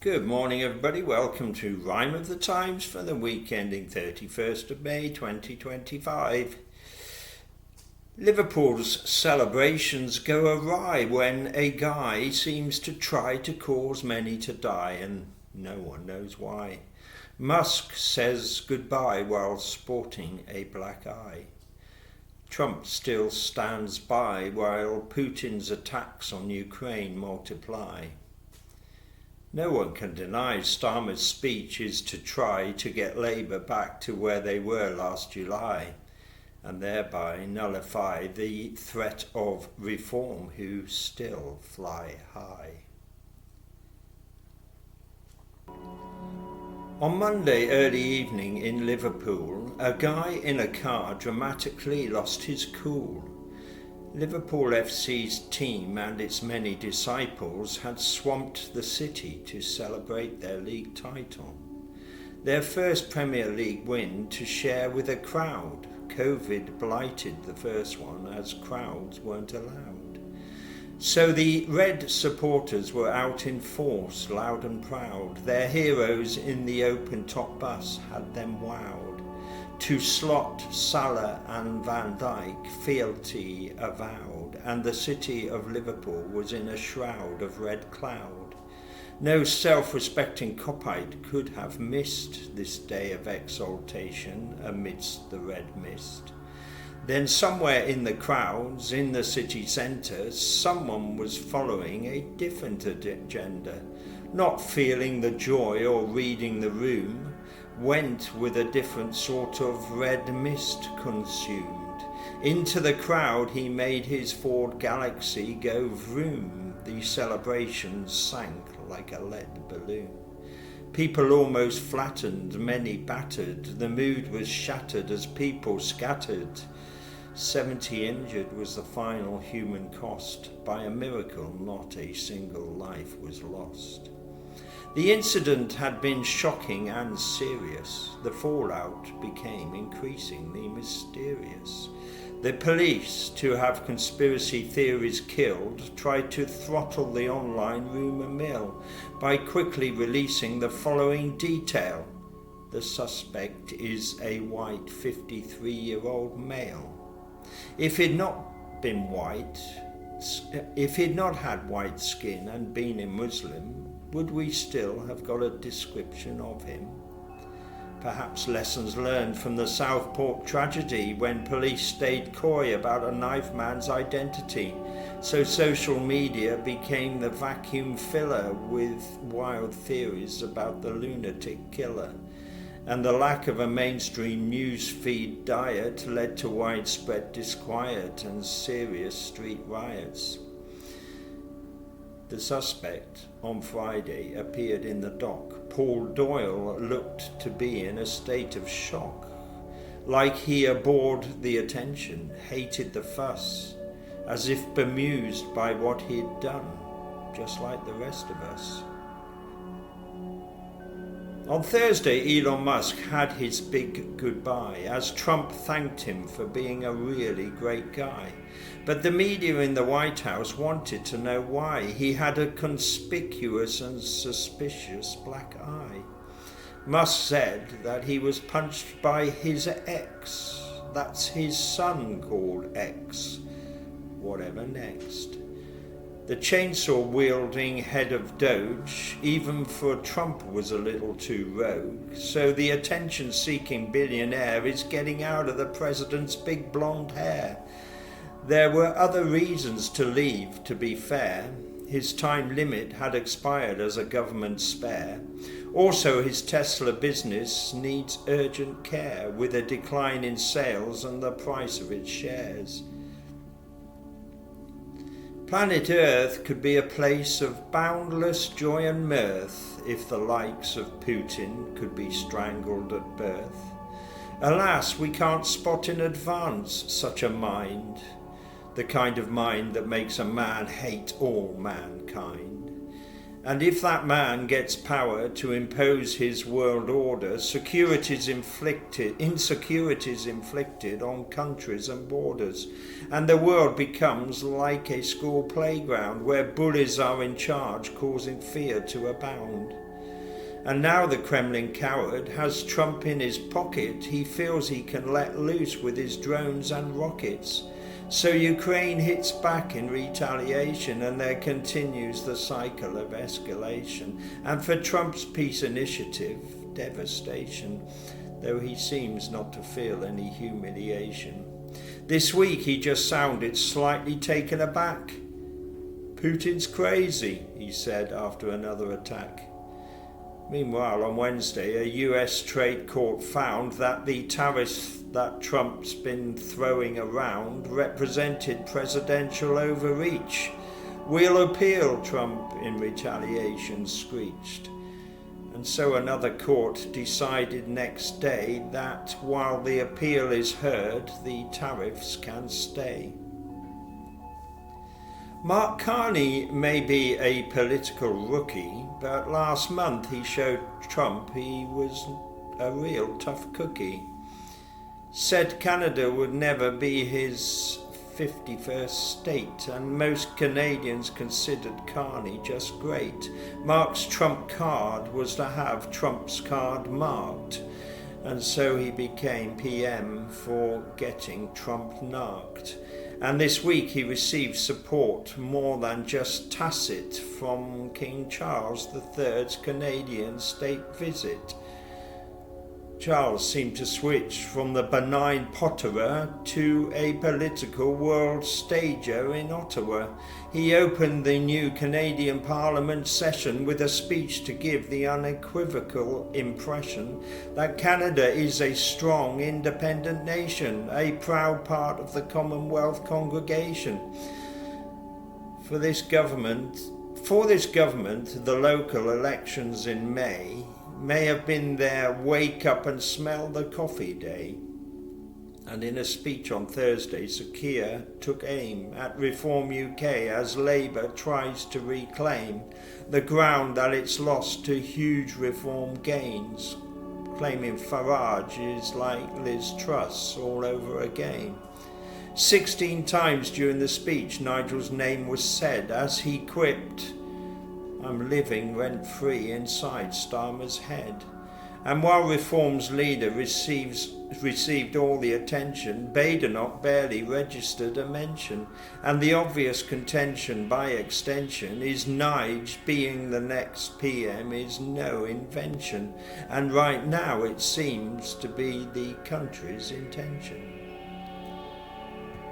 Good morning, everybody. Welcome to Rhyme of the Times for the week ending 31st of May 2025. Liverpool's celebrations go awry when a guy seems to try to cause many to die, and no one knows why. Musk says goodbye while sporting a black eye. Trump still stands by while Putin's attacks on Ukraine multiply. No one can deny Starmer's speech is to try to get Labour back to where they were last July, and thereby nullify the threat of reform who still fly high. On Monday early evening in Liverpool, a guy in a car dramatically lost his cool. Liverpool FC's team and its many disciples had swamped the city to celebrate their league title. Their first Premier League win to share with a crowd. COVID blighted the first one as crowds weren't allowed. So the Red supporters were out in force, loud and proud. Their heroes in the open-top bus had them wowed. To Slot, Salah and Van Dijk, fealty avowed, and the city of Liverpool was in a shroud of red cloud. No self-respecting copite could have missed this day of exaltation amidst the red mist. Then somewhere in the crowds, in the city centre, someone was following a different agenda, not feeling the joy or reading the room, went with a different sort of red mist consumed. Into the crowd he made his Ford Galaxy go vroom. The celebrations sank like a lead balloon. People almost flattened, many battered. The mood was shattered as people scattered. 70 injured was the final human cost. By a miracle, not a single life was lost. The incident had been shocking and serious. The fallout became increasingly mysterious. The police, to have conspiracy theories killed, tried to throttle the online rumour mill by quickly releasing the following detail. The suspect is a white 53-year-old male. If he'd not had white skin and been a Muslim, would we still have got a description of him? Perhaps lessons learned from the Southport tragedy when police stayed coy about a knife man's identity, so social media became the vacuum filler with wild theories about the lunatic killer, and the lack of a mainstream news feed diet led to widespread disquiet and serious street riots. The suspect on Friday appeared in the dock. Paul Doyle looked to be in a state of shock, like he abhorred the attention, hated the fuss, as if bemused by what he'd done, just like the rest of us. On Thursday, Elon Musk had his big goodbye as Trump thanked him for being a really great guy. But the media in the White House wanted to know why. He had a conspicuous and suspicious black eye. Musk said that he was punched by his ex. That's his son called X. Whatever next. The chainsaw-wielding head of Doge, even for Trump, was a little too rogue, so the attention-seeking billionaire is getting out of the president's big blonde hair. There were other reasons to leave, to be fair. His time limit had expired as a government spare. Also, his Tesla business needs urgent care, with a decline in sales and the price of its shares. Planet Earth could be a place of boundless joy and mirth if the likes of Putin could be strangled at birth. Alas, we can't spot in advance such a mind, the kind of mind that makes a man hate all mankind. And if that man gets power to impose his world order, insecurities inflicted on countries and borders, and the world becomes like a school playground where bullies are in charge, causing fear to abound. And now the Kremlin coward has Trump in his pocket. He feels he can let loose with his drones and rockets. So Ukraine hits back in retaliation, and there continues the cycle of escalation. And for Trump's peace initiative, devastation, though he seems not to feel any humiliation. This week he just sounded slightly taken aback. "Putin's crazy," he said after another attack. Meanwhile, on Wednesday, a US trade court found that the tariffs that Trump's been throwing around represented presidential overreach. "We'll appeal," Trump in retaliation screeched. And so another court decided next day that while the appeal is heard, the tariffs can stay. Mark Carney may be a political rookie, but last month he showed Trump he was a real tough cookie. Said Canada would never be his 51st state, and most Canadians considered Carney just great. Mark's trump card was to have Trump's card marked, and so he became PM for getting Trump narked. And this week he received support more than just tacit from King Charles III's Canadian state visit. Charles seemed to switch from the benign potterer to a political world stager in Ottawa. He opened the new Canadian Parliament session with a speech to give the unequivocal impression that Canada is a strong, independent nation, a proud part of the Commonwealth congregation. For this government, the local elections in may have been their wake up and smell the coffee day. And in a speech on Thursday, Sir Keir took aim at Reform UK as Labour tries to reclaim the ground that it's lost to huge reform gains, claiming Farage is like Liz Truss all over again. 16 times during the speech, Nigel's name was said as he quipped, "I'm living rent-free inside Starmer's head." And while Reform's leader received all the attention, Badenoch barely registered a mention. And the obvious contention by extension is Nige being the next PM is no invention. And right now it seems to be the country's intention.